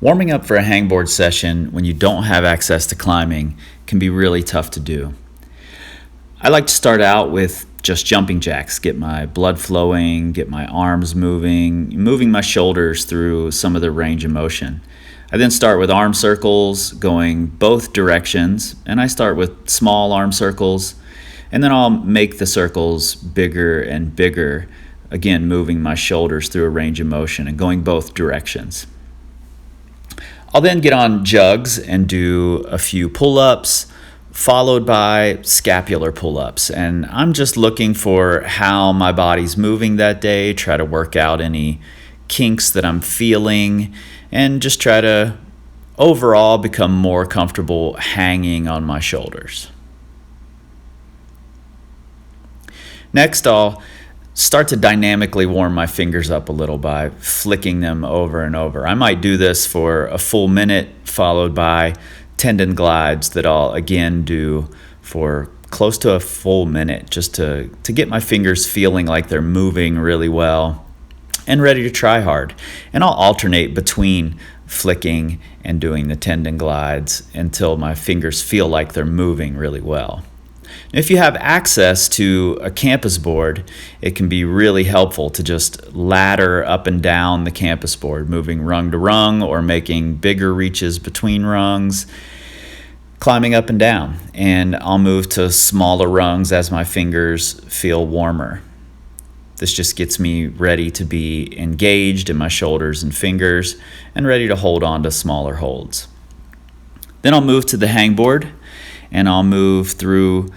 Warming up for a hangboard session when you don't have access to climbing can be really tough to do. I like to start out with just jumping jacks, get my blood flowing, get my arms moving my shoulders through some of the range of motion. I then start with arm circles going both directions, and I start with small arm circles, and then I'll make the circles bigger and bigger, again moving my shoulders through a range of motion and going both directions. I'll then get on jugs and do a few pull-ups, followed by scapular pull-ups. And I'm just looking for how my body's moving that day, try to work out any kinks that I'm feeling, and just try to overall become more comfortable hanging on my shoulders. Next, I'll start to dynamically warm my fingers up a little by flicking them over and over. I might do this for a full minute, followed by Tendon Glides that I'll again do for close to a full minute, just to get my fingers feeling like they're moving really well and ready to try hard. And I'll alternate between flicking and doing the Tendon Glides until my fingers feel like they're moving really well. If you have access to a campus board, it can be really helpful to just ladder up and down the campus board, moving rung to rung or making bigger reaches between rungs, climbing up and down. And I'll move to smaller rungs as my fingers feel warmer. This just gets me ready to be engaged in my shoulders and fingers and ready to hold on to smaller holds. Then I'll move to the hangboard, and I'll move through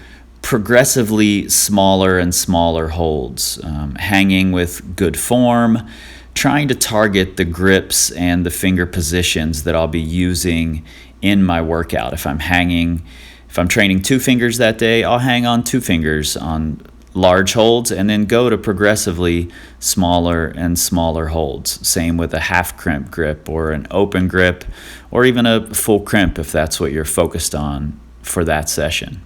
progressively smaller and smaller holds, hanging with good form, trying to target the grips and the finger positions that I'll be using in my workout. If I'm training 2 fingers that day, I'll hang on 2 fingers on large holds and then go to progressively smaller and smaller holds. Same with a half crimp grip or an open grip or even a full crimp if that's what you're focused on for that session.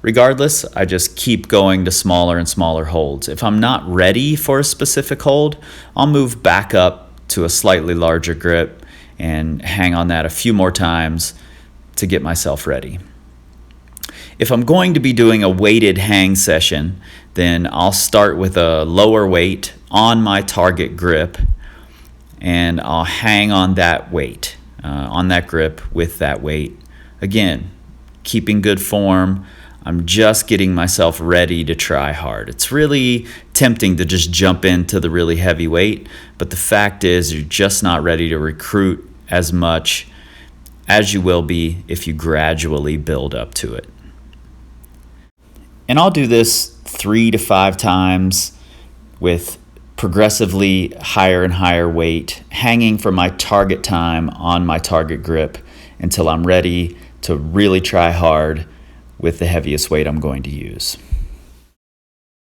Regardless, I just keep going to smaller and smaller holds. If I'm not ready for a specific hold, I'll move back up to a slightly larger grip and hang on that a few more times to get myself ready. If I'm going to be doing a weighted hang session, then I'll start with a lower weight on my target grip, and I'll hang on that weight, on that grip with that weight. Again, keeping good form. I'm just getting myself ready to try hard. It's really tempting to just jump into the really heavy weight, but the fact is you're just not ready to recruit as much as you will be if you gradually build up to it. And I'll do this 3 to 5 times with progressively higher and higher weight, hanging for my target time on my target grip until I'm ready to really try hard with the heaviest weight I'm going to use.